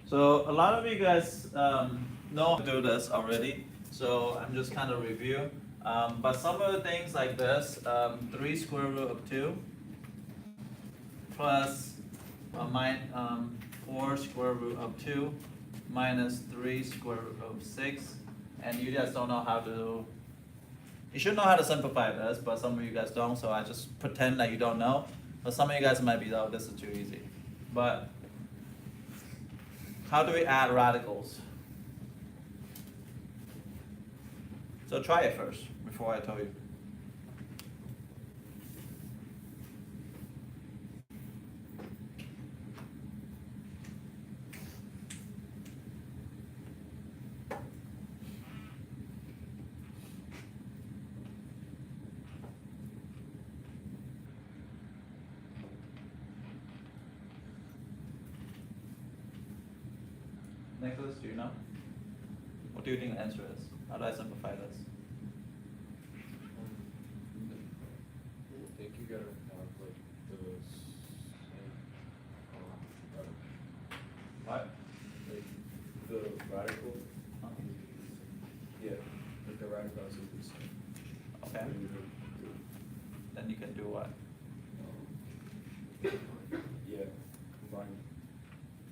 So a lot of you guys know how to do this already. So I'm just kind of review. But some of the things like this, 3 square root of 2 plus 4 square root of 2 minus 3 square root of 6. And you guys don't know how to, you should know how to simplify this, but some of you guys don't, so I just pretend that you don't know. But some of you guys might be, oh, this is too easy. But how do we add radicals? So try it first before I tell you. Nicholas, do you know? What do you think the answer is? How do I simplify this? I think you gotta have like the same, What? like the radical, Huh? yeah, like the radical has to be the same. Okay. And you have Then you can do what? yeah, combine.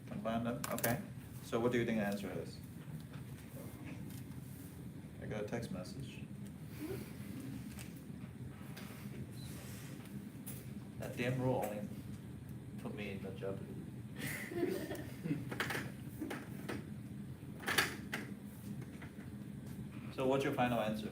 Combine them? Okay. So what do you think the answer is? I got a text message. That damn rule only put me in the jeopardy. So what's your final answer?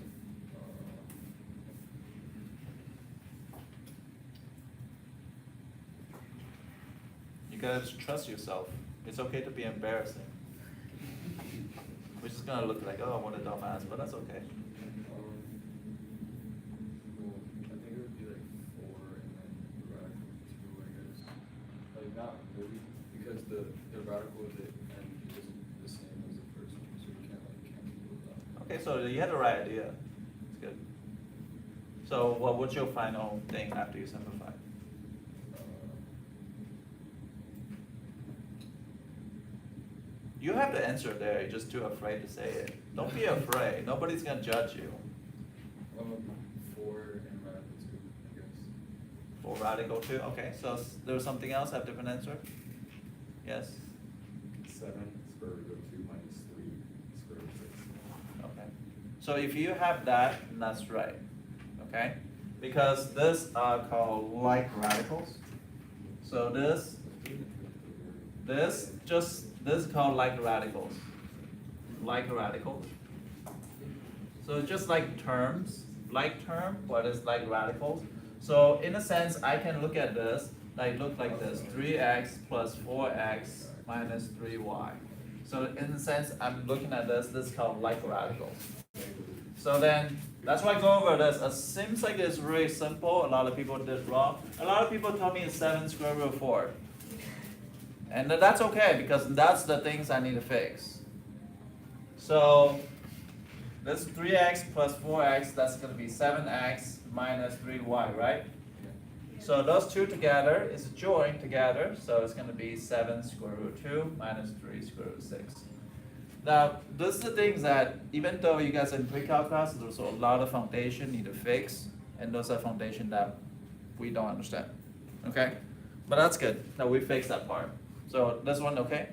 You gotta trust yourself. It's okay to be embarrassing. We're just gonna look like, oh, what a dumbass, but that's okay. Well, I think it would be like 4 and then the radical of 2, I guess. Like not really, because the radical of it and isn't the same as the first one, so you can't like cancel those out. Okay, so you had the right idea. It's good. So what's your final thing after you simplify? You have the answer there, you're just too afraid to say it. Don't be afraid, nobody's gonna judge you. 4 and radical 2, I guess. For radical 2, okay, so there's something else, have different answer? Yes? 7 square root of 2 minus 3 square root of 6. Okay. So if you have that, that's right, okay? Because this are called like radicals. So this is called like radicals. Like radicals. So it's just like terms, like term, but it's like radicals. So in a sense, I can look at this, look like this, 3x plus 4x minus 3y. So in a sense, I'm looking at this is called like radicals. So then, that's why I go over this. It seems like it's really simple. A lot of people did wrong. A lot of people told me it's 7 square root of 4. And that's okay, because that's the things I need to fix. So, this 3x plus 4x, that's going to be 7x minus 3y, right? So those two together is joined together, so it's going to be 7 square root 2 minus 3 square root 6. Now, those are the things that, even though you guys are in pre-calc class, there's a lot of foundation need to fix, and those are foundation that we don't understand, okay? But that's good, that we fixed that part. So this one, okay?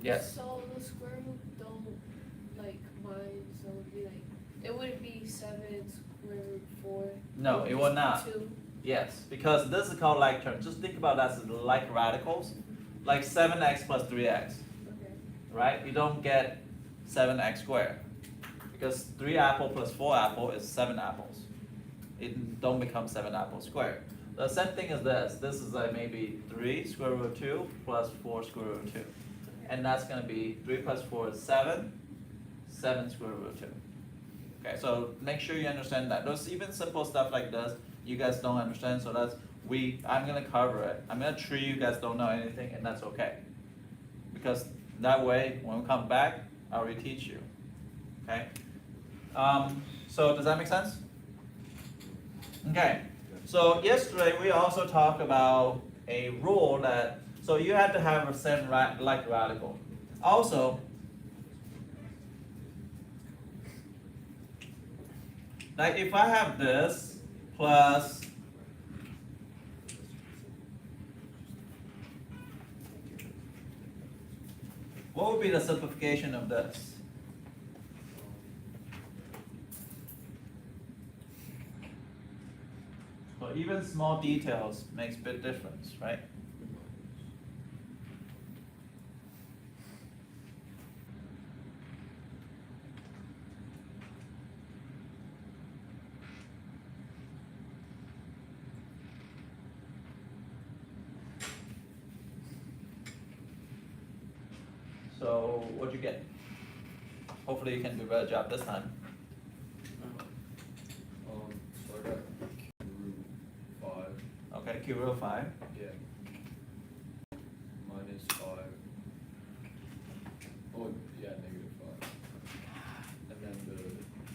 Yes? So the square root don't like combine, so it would be like, it wouldn't be 7 square root 4. No, it will not. 2. Yes, because this is called like term. Just think about that as like radicals, like 7x plus 3x, Okay. right? You don't get 7x squared, because 3 apple plus 4 apple is 7 apples. It don't become 7 apples squared. The same thing as this. This is like maybe 3 square root 2 plus 4 square root 2. And that's going to be 3 plus 4 is 7, 7 square root 2. Okay, so make sure you understand that. Those even simple stuff like this, you guys don't understand, so I'm going to cover it. I'm going to treat you guys don't know anything, and that's okay. Because that way, when we come back, I'll reteach you. Okay? So does that make sense? Okay. So yesterday we also talked about a rule that, so you have to have a set like radical. Also, like if I have this plus what would be the simplification of this? So even small details makes big difference, right? So what'd you get? Hopefully you can do a better job this time. So I got root 5, Okay, Q root 5. yeah, minus 5, oh, yeah, negative 5, and then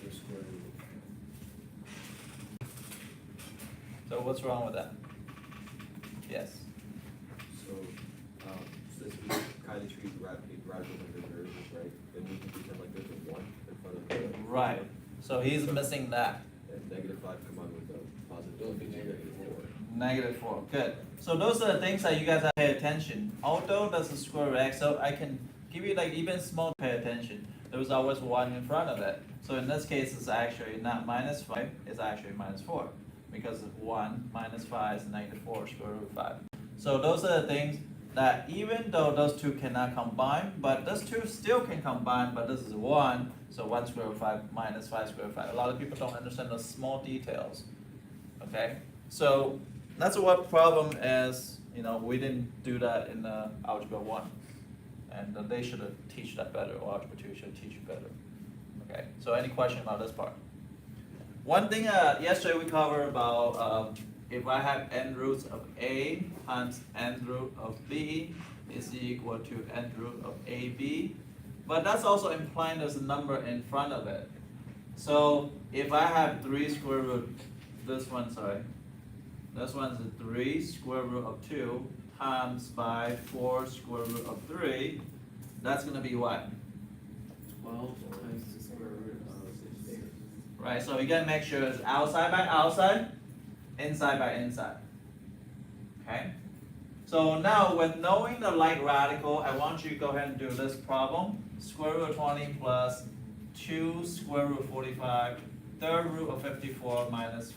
the square root of So what's wrong with that? Yes. So, since we kindly treat radicals like they're variables, right, then we can pretend like there's a 1 in front of the. Right. So he's missing that. And negative 5 combined with the positive. It'll be negative 4. -4. Good. So those are the things that you guys have to pay attention. Although that's a square root x, so I can give you like even small pay attention. There was always 1 in front of it. So in this case, it's actually not -5, it's actually -4. Because 1 minus 5 is -4, square root 5. So those are the things that even though those two cannot combine, but those two still can combine, but this is 1, so 1 square root 5 minus 5 square root 5. A lot of people don't understand those small details. Okay? So that's what problem is, you know, we didn't do that in algebra 1. And they should have teach that better, or algebra 2 should teach you better. Okay, so any question about this part? One thing yesterday we covered about if I have n roots of a times n root of b is equal to n root of ab, but that's also implying there's a number in front of it. So if I have 3 square root, this one's 3 square root of 2 times by 4 square root of 3, that's gonna be what? 12 times the square root of 6. Right, so you gotta make sure it's outside by outside, inside by inside. Okay? So now with knowing the like radical, I want you to go ahead and do this problem. Square root of 20 plus 2 square root of 45, third root of 54 minus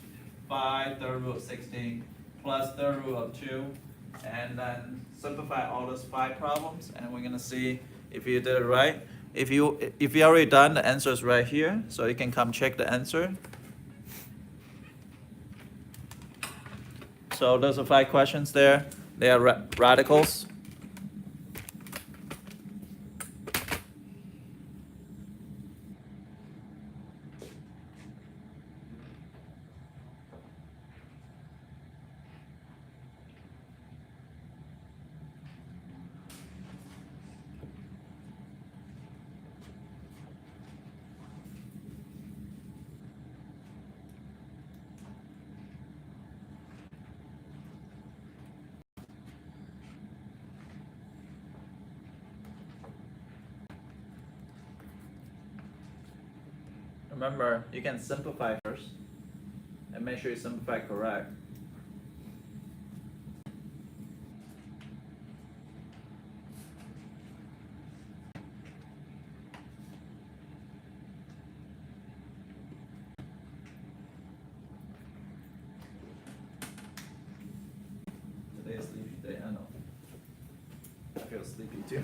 5 third root of 16 plus third root of 2. And then simplify all those 5 problems, and we're gonna see if you did it right. If you already done, the answer is right here, so you can come check the answer. So those are 5 questions there. They are radicals. Remember, you can simplify first and make sure you simplify correct. Today is a sleepy day, I know. I feel sleepy too.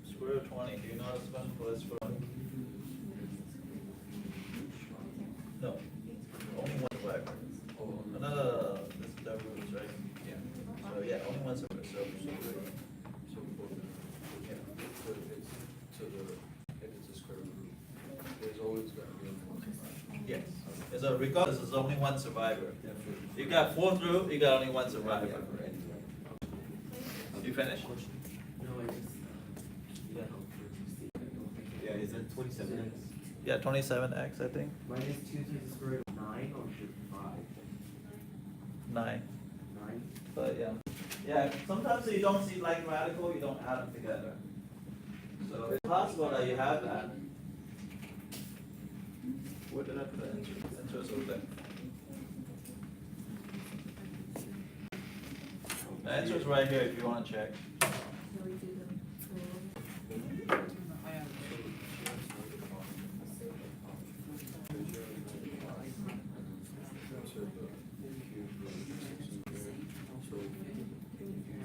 Square root of 20, do you know how to spell for this square root? No, only one square. Oh, No, this is the roots, right? yeah. So yeah, only one square, so So, yeah, so it's, so if it's a square root, So regardless, there's only one survivor. Yeah, for- You got 4 through, you got only one survivor. Yeah, for anyone. You finished? No, I just, Yeah, is that 27? Yeah, 27x, I think. minus 2 to the square root of 9 or should 5? 9. 9? But yeah. Yeah, sometimes you don't see like radical, you don't add them together. So it's possible that you have that. Where did I put the interest? Interest over there. The answer is right here if you want to check.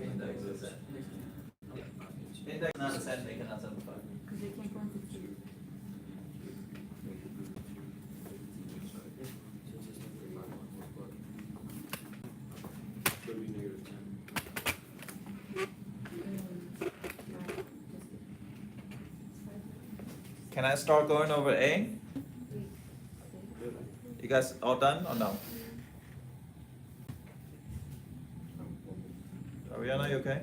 Index is it. Index not a set, they cannot simplify. Should be negative 10. Can I start going over A? You guys all done or no? Ariana, you okay?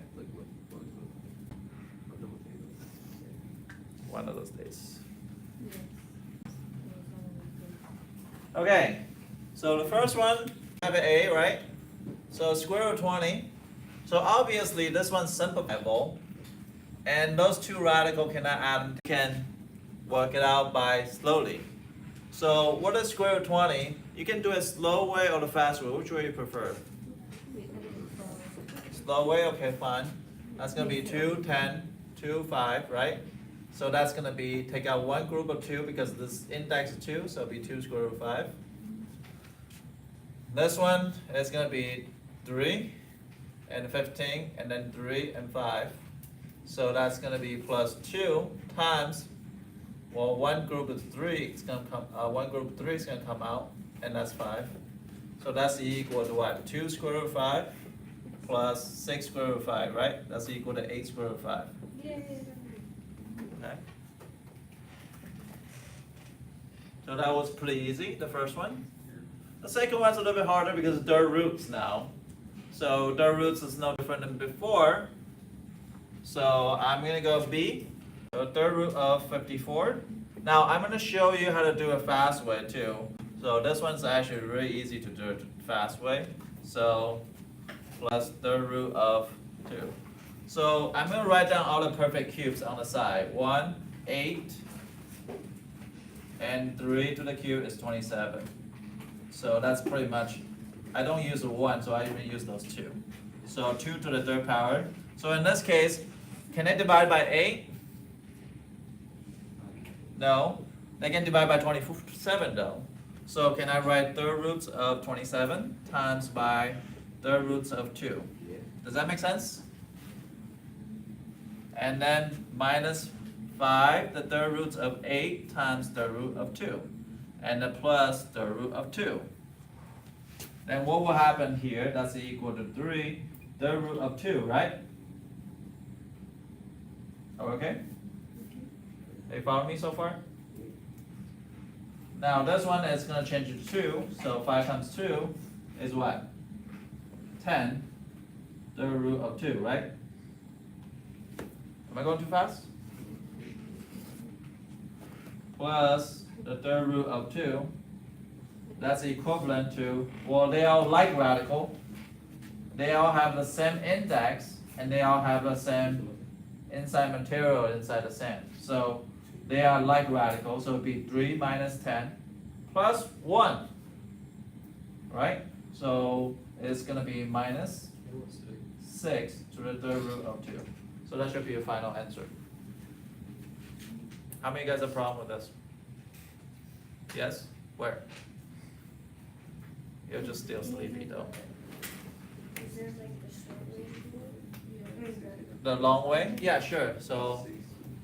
One of those days. Okay, so the first one, I have an A, right? So square root of 20. So obviously this one's simplifiable. And those two radical cannot add, can work it out by slowly. So what is square root of 20? You can do it slow way or the fast way. Which way you prefer? Slow way, okay, fine. That's gonna be 2, 10, 2, 5, right? So that's gonna be, take out one group of 2 because this index is 2, so it'll be 2 square root of 5. This one is gonna be 3 and 15, and then 3 and 5. So that's gonna be plus 2 times, well, one group of 3 is gonna come, one group of 3 is gonna come out, and that's 5. So that's equal to what? 2 square root of 5 plus 6 square root of 5, right? That's equal to 8 square root of 5. Okay. So that was pretty easy, the first one. The second one's a little bit harder because it's dirt roots now. So dirt roots is no different than before. So I'm gonna go B, so third root of 54. Now I'm gonna show you how to do a fast way too. So this one's actually really easy to do it fast way. So plus third root of 2. So I'm gonna write down all the perfect cubes on the side. 1, 8, and 3 to the cube is 27. So that's pretty much, I don't use the 1, so I even use those 2. So 2 to the third power. So in this case, can they divide by 8? No. They can divide by 27 though. So can I write third roots of 27 times by third roots of 2? Does that make sense? And then minus 5, the third roots of 8 times the root of 2. And the plus the root of 2. Then what will happen here? That's equal to 3, the root of 2, right? Okay? They follow me so far? Now this one is going to change to 2, so 5 times 2 is what? 10, the root of 2, right? Am I going too fast? Plus the third root of 2, that's equivalent to, well, they all like radical. They all have the same index, and they all have the same inside material inside the same. So they are like radical, so it would be 3 minus 10 plus 1, right? So it's going to be minus 6 to the third root of 2. So that should be your final answer. How many guys have a problem with this? Yes? Where? You're just still sleepy though. Is there like the short way to do it? The long way? Yeah, sure. So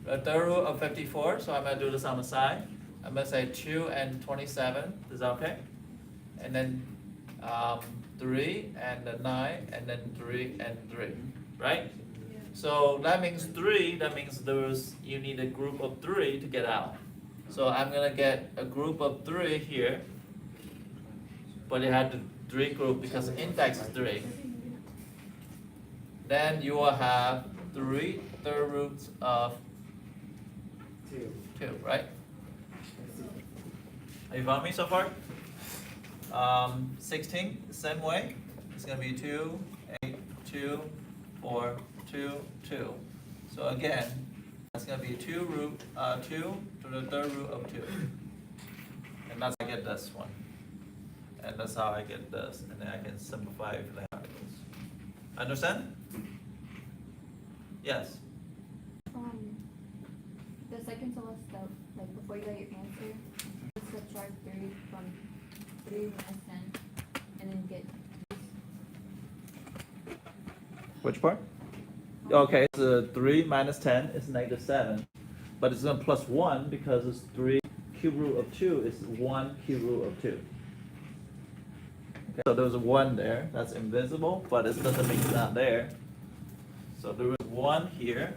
the third root of 54, so I'm going to do this on the side. I'm going to say 2 and 27. Is that okay? And then 3 and then 9 and then 3 and 3, right? Yeah. So that means 3, that means you need a group of 3 to get out. So I'm going to get a group of 3 here. but you had the 3 group because the index is 3. Then you will have 3 third roots of 2, right? Are you following me so far? 16, the same way. It's gonna be 2, 8, 2, 4, 2, 2. So again, that's gonna be 2 to the third root of 2. And that's how I get this one. And that's how I get this. And then I can simplify it for the radicals. Understand? Yes. The second to last step, like before you get your answer, subtract 3 from 3 minus 10, and then get Which part? Okay, so 3 minus 10 is negative 7. But it's going to plus 1 because it's 3 cube root of 2 is 1 cube root of 2. Okay, so there's a 1 there. That's invisible, but it doesn't mean it's not there. So there is 1 here.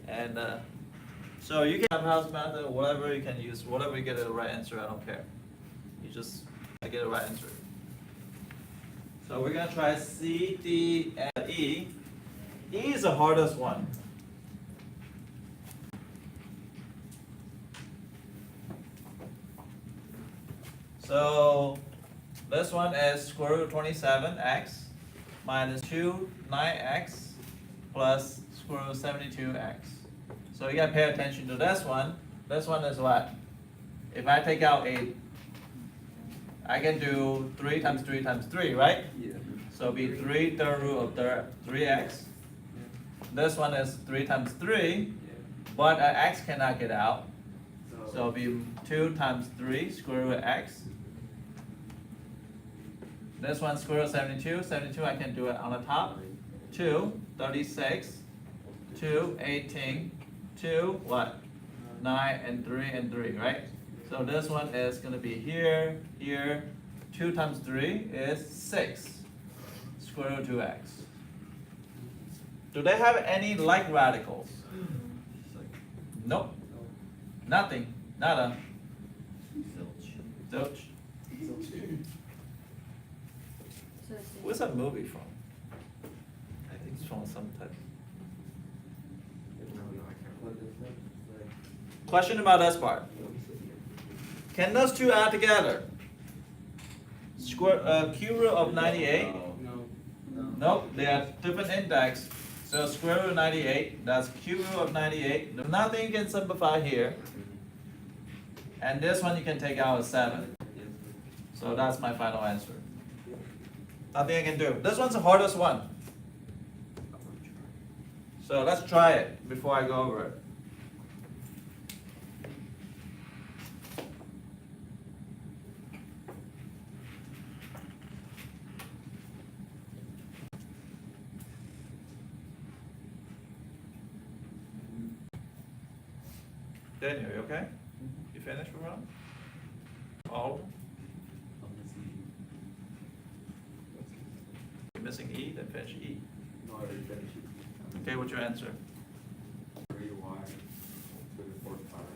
And so you can have house method, whatever you can use, whatever you get the right answer, I don't care. You just get the right answer. So we're gonna try C, D, and E. E is the hardest one. So this one is square root of 27x minus 2 9x plus square root of 72x. So you gotta pay attention to this one. This one is what? If I take out 8, I can do 3 times 3 times 3, right? Yeah. So it'll be 3 third root of 3x. This one is 3 times 3, but x cannot get out. So it'll be 2 times 3 square root of x. This one square root of 72. 72 I can do it on the top. 2, 36, 2, 18, 2, what? 9 and 3, right? So this one is going to be here, here. 2 times 3 is 6. Square root of 2x. Do they have any like radicals? Nope. Nothing. Nada. Zilch. so it's Where's that movie from? I think it's from some type. Question about this part. Can those two add together? Cube root of 98? No. Nope, they have different index. So square root of 98, that's cube root of 98. There's nothing you can simplify here. And this one you can take out as 7. So that's my final answer. Nothing I can do. This one's the hardest one. So let's try it before I go over it. Daniel, you okay? You finished for round? All? You're missing E, then finish E. No, I already finished it. Okay, what's your answer? 3y to the 4th power,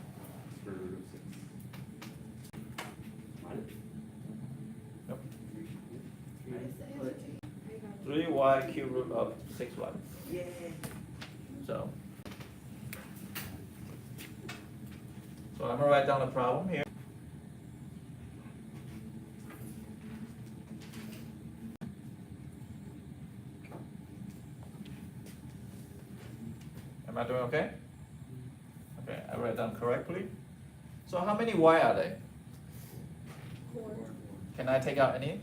square root of 6. Nope. What is the answer? I got it. 3y cube root of 6y. Yeah. So I'm gonna write down the problem here. Am I doing okay? Okay, I write down correctly. So how many y are they? 4. Can I take out any?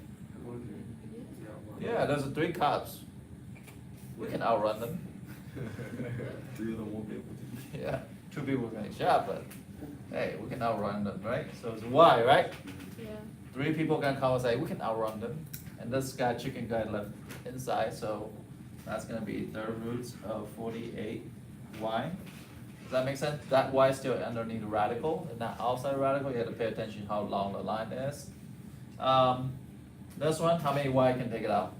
Yeah, there's 3 cups. We can outrun them. 3 of them won't be able to. Yeah, 2 people can shot, but hey, we can outrun them, right? So it's y, right? Yeah. 3 people can come and say, we can outrun them. And this guy, chicken guy, left inside, so that's gonna be third roots of 48y. Does that make sense? That y is still underneath the radical, and not outside the radical. You have to pay attention how long the line is. This one, how many y can take it out?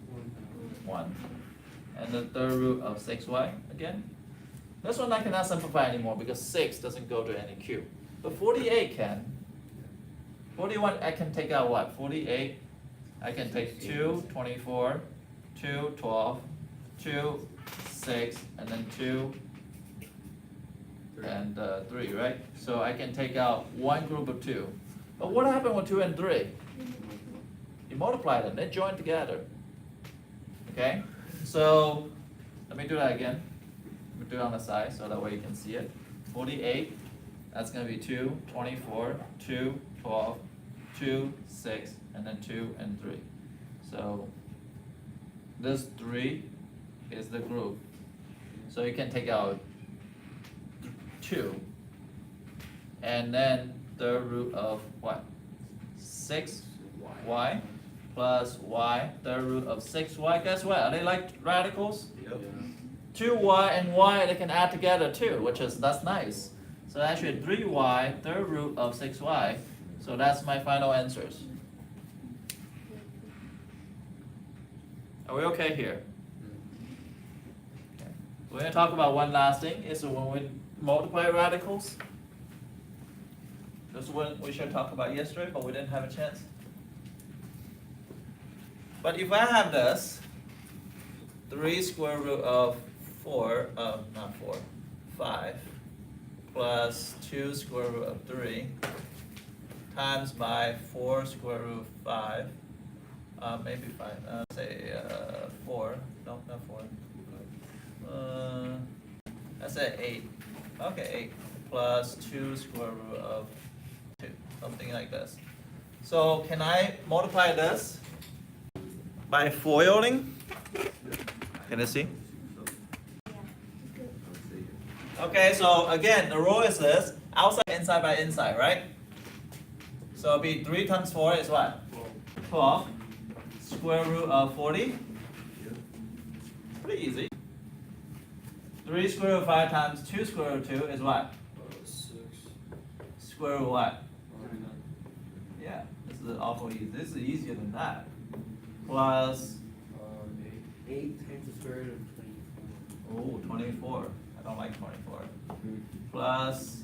1. And the third root of 6y again. This one I cannot simplify anymore because 6 doesn't go to any cube. But 48 can. 41, I can take out what? 48. I can take 2, 24, 2, 12, 2, 6, and then 2, and 3, right? So I can take out one group of 2. But what happened with 2 and 3? You multiply them, they join together. Okay? So let me do that again. Let me do it on the side so that way you can see it. 48, that's gonna be 2, 24, 2, 12, 2, 6, and then 2 and 3. So this 3 is the group. So you can take out 2. And then the root of what? 6y plus y, the root of 6y. Guess what? Are they like radicals? Yep. 2y and y, they can add together too, that's nice. So actually 3y, third root of 6y. So that's my final answers. Are we okay here? Okay. We're gonna talk about one last thing, is when we multiply radicals. This is what we should talk about yesterday, but we didn't have a chance. But if I have this, 3 square root of 5 plus 2 square root of 3 times by 4 square root of 5, maybe 5, say 4, no, not 4, let's say 8, okay, 8 plus 2 square root of 2, something like this. So can I multiply this by foiling? Can you see? Okay, so again, the rule is this, outside, inside by inside, right? So it'll be 3 times 4 is what? 12. Square root of 40. Pretty easy. 3 square root of 5 times 2 square root of 2 is what? 6. Square root of what? 39. Yeah, this is awful easy. This is easier than that. Plus, 8. 8 times the square root of 24. 24. I don't like 24. Plus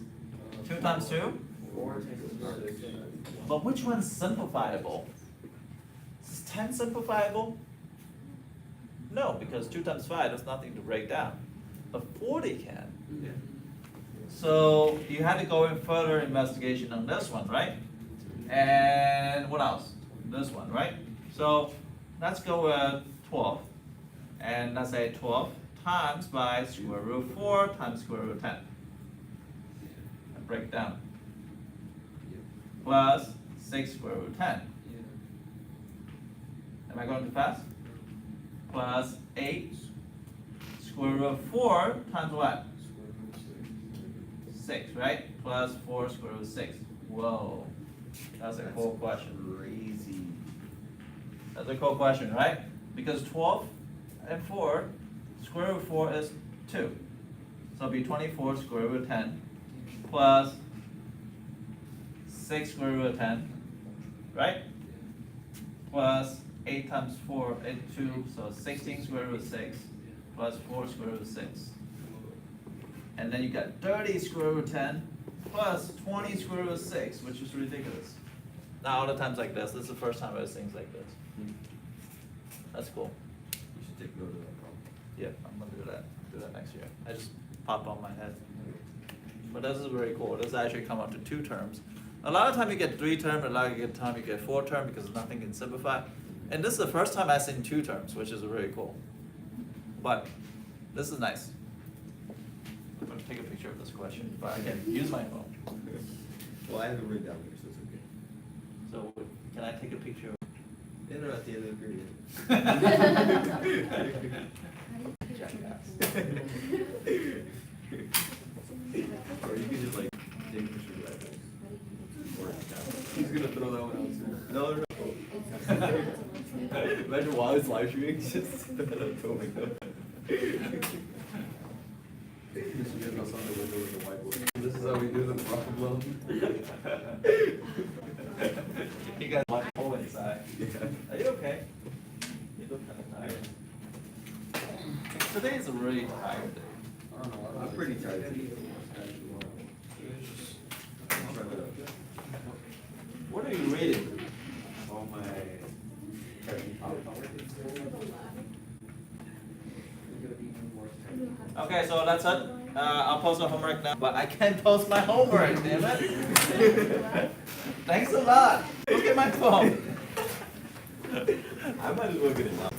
2 times 2? 4 times the square root of 6. But which one's simplifiable? Is 10 simplifiable? No, because 2 times 5 is nothing to break down. But 40 can. Yeah. So you had to go in further investigation on this one, right? And what else? This one, right? So let's go with 12. And let's say 12 times by square root of 4 times square root of 10. And break it down. Plus 6 square root of 10. Am I going too fast? Plus 8 square root of 4 times what? 6, right? Plus 4 square root of 6. Whoa. That's a cool question. Crazy. That's a cool question, right? Because 12 and 4, square root of 4 is 2. So it'll be 24 square root of 10 plus 6 square root of 10, right? Plus 8 times 4, 2, so 16 square root of 6 plus 4 square root of 6. And then you got 30 square root of 10 plus 20 square root of 6, which is ridiculous. Now all the times like this is the first time I was things like this. That's cool. You should take note of that problem. Yeah, I'm gonna do that next year. I just popped on my head. But this is very cool. This actually come out to 2 terms. A lot of time you get 3 terms, a lot of time you get 4 terms because nothing can simplify. And this is the first time I've seen 2 terms, which is really cool. But this is nice. I'm gonna take a picture of this question, but I can use my phone. Well, I have it written down here, so it's okay. So can I take a picture of And they're at the end of the period. jackass? Or you can just like take a picture of that. He's gonna throw that one out too. No, no, no. Imagine while it's live streaming, just filming them. This is how we do the problem. You guys want to go inside? Yeah. Are you okay? You look kind of tired. Today is a really tired day. I don't know. I'm pretty tired too. What are you Okay, so that's it. I'll post the homework now, but I can't post my homework, damn it. Thanks a lot. Look at my phone. I might as well get it now.